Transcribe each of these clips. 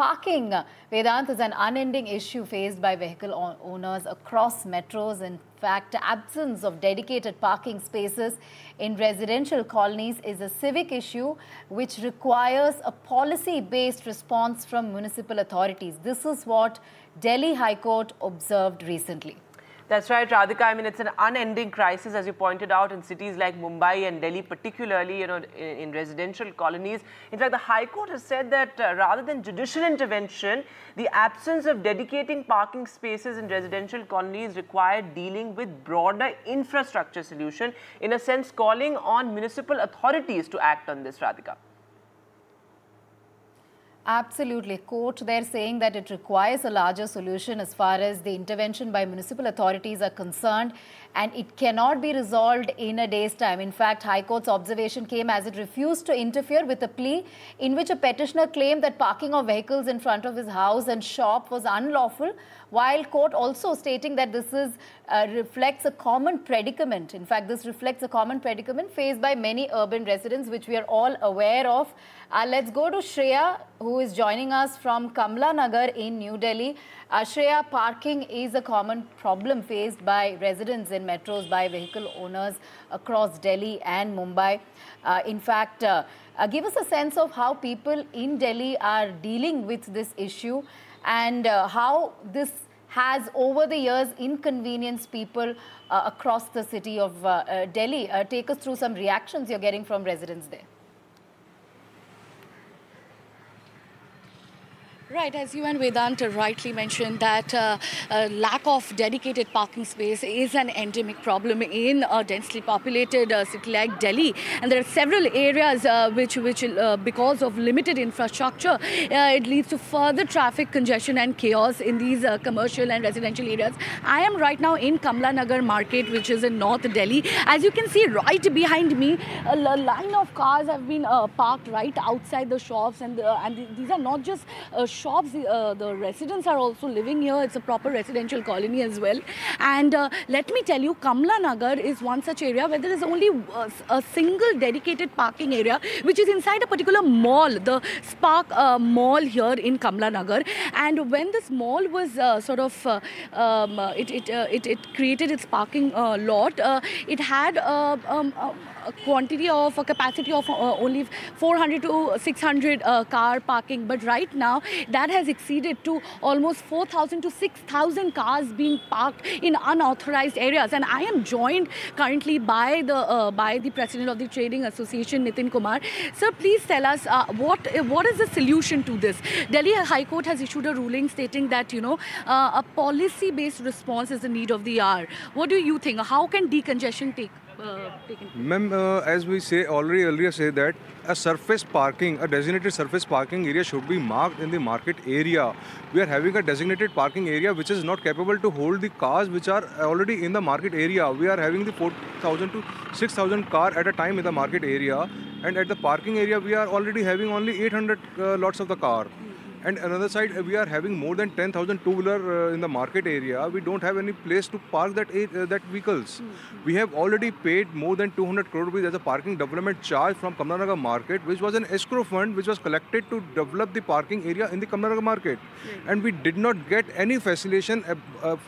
Parking, Vedant, is an unending issue faced by vehicle owners across metros. In fact, absence of dedicated parking spaces in residential colonies is a civic issue which requires a policy-based response from municipal authorities. This is what Delhi High Court observed recently. That's right, Radhika. I mean, it's an unending crisis, as you pointed out, in cities like Mumbai and Delhi, particularly, in residential colonies. In fact, the High Court has said that rather than judicial intervention, the absence of dedicating parking spaces in residential colonies required dealing with broader infrastructure solution, in a sense calling on municipal authorities to act on this, Radhika. Absolutely. Court, they're saying that it requires a larger solution as far as the intervention by municipal authorities are concerned, and it cannot be resolved in a day's time. In fact, High Court's observation came as it refused to interfere with a plea in which a petitioner claimed that parking of vehicles in front of his house and shop was unlawful, while court also stating that this is reflects a common predicament. In fact, this reflects a common predicament faced by many urban residents, which we are all aware of. Let's go to Shreya, who is joining us from Kamla Nagar in New Delhi. Shreya, parking is a common problem faced by residents in metros, by vehicle owners across Delhi and Mumbai. In fact, give us a sense of how people in Delhi are dealing with this issue and how this has over the years inconvenienced people across the city of Delhi. Take us through some reactions you're getting from residents there. Right, as you and Vedant rightly mentioned, that lack of dedicated parking space is an endemic problem in a densely populated city like Delhi. And there are several areas which because of limited infrastructure, it leads to further traffic congestion and chaos in these commercial and residential areas. I am right now in Kamla Nagar market, which is in North Delhi. As you can see right behind me, a line of cars have been parked right outside the shops, and these are not just shops, the residents are also living here. It's a proper residential colony as well. And let me tell you, Kamla Nagar is one such area where there is only a single dedicated parking area, which is inside a particular mall, the Spark Mall here in Kamla Nagar. And when this mall was it created its parking lot, it had a quantity of a capacity of only 400 to 600 car parking, but right now that has exceeded to almost 4,000 to 6,000 cars being parked in unauthorized areas. And I am joined currently by the president of the Trading Association, Nitin Kumar. Sir, please tell us what is the solution to this? Delhi High Court has issued a ruling stating that a policy-based response is the need of the hour. What do you think? How can decongestion take? Ma'am, as we earlier say that a designated surface parking area should be marked in the market area. We are having a designated parking area which is not capable to hold the cars which are already in the market area. We are having the 4,000 to 6,000 car at a time in the market area, and at the parking area we are already having only 800 lots of the car. And another side, we are having more than 10,000 two-wheeler in the market area. We don't have any place to park that vehicles. We have already paid more than 200 crore rupees as a parking development charge from Kamla Nagar market, which was an escrow fund which was collected to develop the parking area in the Kamla Nagar market. And we did not get any facilitation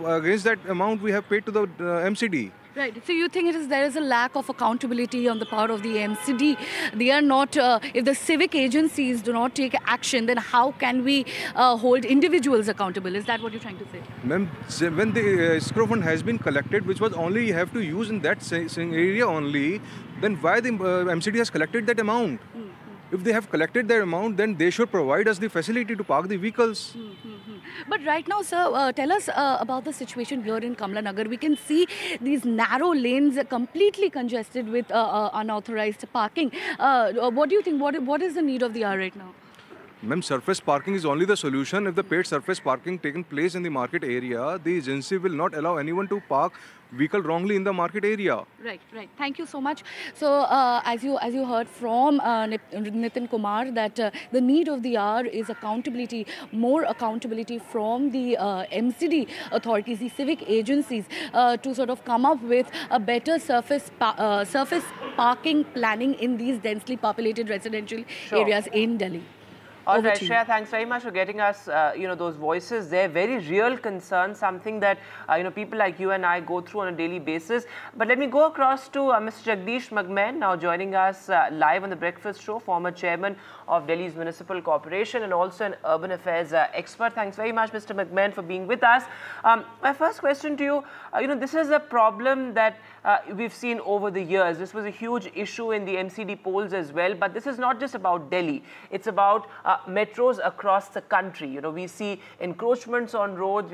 against that amount we have paid to the MCD. Right. So you think there is a lack of accountability on the part of the MCD? They are not, if the civic agencies do not take action, then how can we hold individuals accountable? Is that what you're trying to say? Ma'am, when the escrow fund has been collected, which was only you have to use in that area only, then why the MCD has collected that amount? If they have collected that amount, then they should provide us the facility to park the vehicles. But right now, sir, tell us about the situation here in Kamla Nagar. We can see these narrow lanes completely congested with unauthorized parking. What do you think? What is the need of the hour right now? Ma'am, surface parking is only the solution. If the paid surface parking taken place in the market area, the agency will not allow anyone to park vehicle wrongly in the market area. Right. Thank you so much. So, as you heard from Nitin Kumar, that the need of the hour is accountability, more accountability from the MCD authorities, the civic agencies, to sort of come up with a better surface parking planning in these densely populated residential areas in Delhi. All Over right, to you. Shreya, thanks very much for getting us, those voices. They're very real concerns, something that, people like you and I go through on a daily basis. But let me go across to Mr. Jagdish Magmen, now joining us live on The Breakfast Show, former chairman of Delhi's Municipal Corporation and also an urban affairs expert. Thanks very much, Mr. Magmen, for being with us. My first question to you, this is a problem that we've seen over the years. This was a huge issue in the MCD polls as well, but this is not just about Delhi. It's about metros across the country. We see encroachments on roads,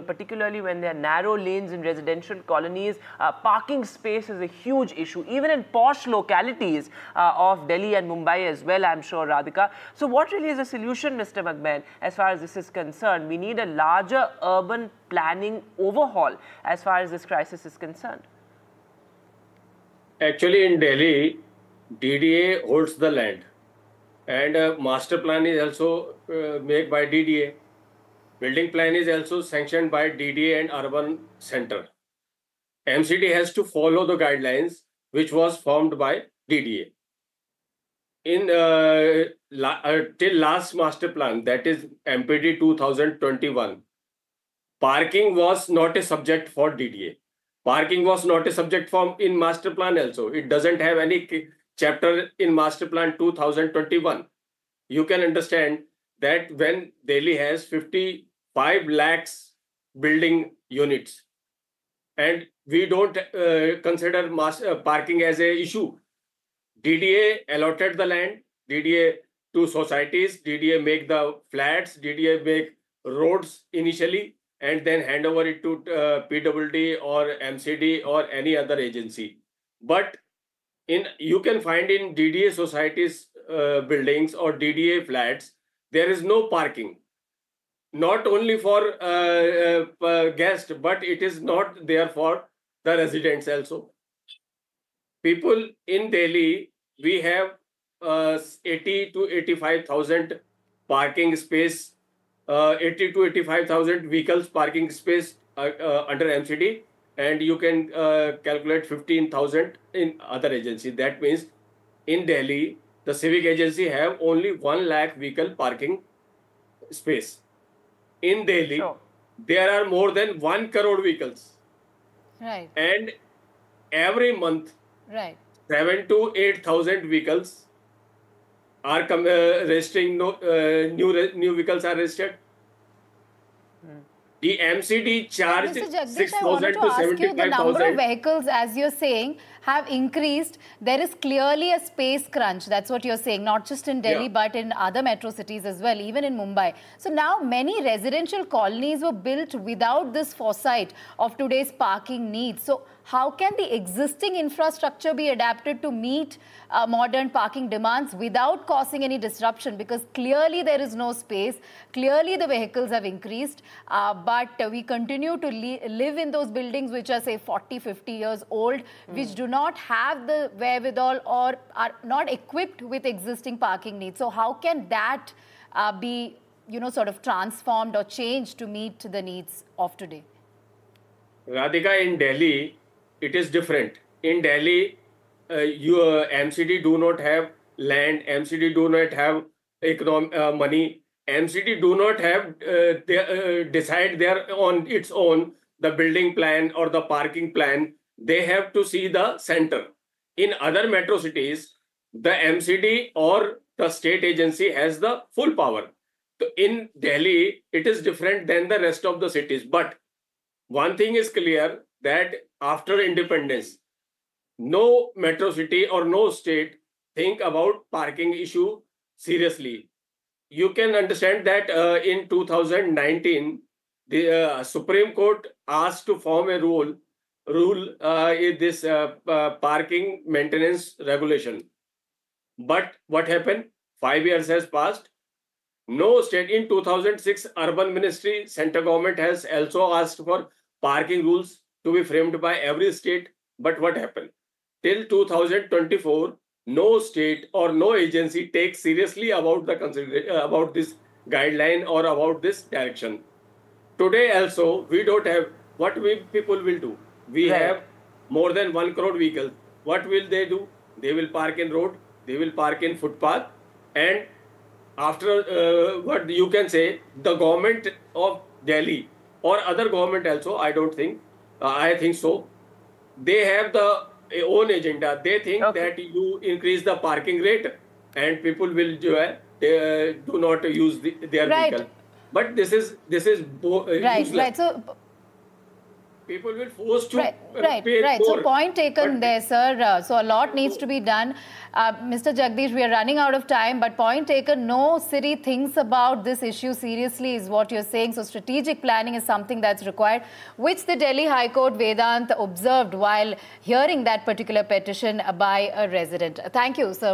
particularly when there are narrow lanes in residential colonies. Parking space is a huge issue, even in posh localities of Delhi and Mumbai as well, I'm sure, Radhika. So what really is the solution, Mr. Magmen, as far as this is concerned? We need a larger urban planning overhaul as far as this crisis is concerned. Actually, in Delhi, DDA holds the land. And master plan is also made by DDA. Building plan is also sanctioned by DDA and Urban Center. MCD has to follow the guidelines which was formed by DDA. In till last master plan, that is MPD 2021, parking was not a subject for DDA. Parking was not a subject in master plan also. It doesn't have any chapter in master plan 2021. You can understand that when Delhi has 55 lakhs building units and we don't consider parking as a issue. DDA allotted the land, DDA to societies, DDA make the flats, DDA make roads initially, and then hand over it to PWD or MCD or any other agency. But you can find in DDA societies buildings or DDA flats, there is no parking. Not only for guests, but it is not there for the residents also. People in Delhi, we have 80 to 85,000 parking space, 80 to 85,000 vehicles parking space under MCD, and you can calculate 15,000 in other agency. That means in Delhi, the civic agency have only 1 lakh vehicle parking space. In Delhi, Sure. there are more than 1 crore vehicles. Right. And every month, Right. 7 to 8,000 vehicles are registering. New vehicles are registered. The MCD charged Mr. Jagdish, I 6,000 wanted to to ask you, the number of 75,000. vehicles, as you're saying, have increased. There is clearly a space crunch. That's what you're saying, not just in Delhi, Yeah. but in other metro cities as well, even in Mumbai. So now many residential colonies were built without this foresight of today's parking needs. So how can the existing infrastructure be adapted to meet modern parking demands without causing any disruption? Because clearly there is no space. Clearly the vehicles have increased, but we continue to live in those buildings which are, say, 40, 50 years old, which do not have the wherewithal or are not equipped with existing parking needs. So how can that be, sort of transformed or changed to meet the needs of today? Radhika, in Delhi, it is different. In Delhi, MCD do not have land, MCD do not have money, MCD do not have decide on its own the building plan or the parking plan. They have to see the center. In other metro cities, the MCD or the state agency has the full power. So in Delhi, it is different than the rest of the cities. But one thing is clear, that after independence, no metro city or no state think about parking issue seriously. You can understand that in 2019, the Supreme Court asked to form a rule in this parking maintenance regulation. But what happened? 5 years has passed. No state. In 2006, Urban Ministry, central government has also asked for parking rules to be framed by every state. But what happened? Till 2024, no state or no agency takes seriously about about this guideline or about this direction. Today also, we don't have what people will do. We Right. have more than 1 crore vehicles. What will they do? They will park in road, they will park in footpath, and after what you can say, the government of Delhi or other government also, I don't think, I think so. They have the own agenda. They think that you increase the parking rate and people will do not use their vehicle. But this is useless. Right. So people will force to right. pay more. So point taken there, sir. So a lot needs to be done. Mr. Jagdish, we are running out of time, but point taken, no city thinks about this issue seriously is what you're saying. So strategic planning is something that's required, which the Delhi High Court Vedant observed while hearing that particular petition by a resident. Thank you, sir.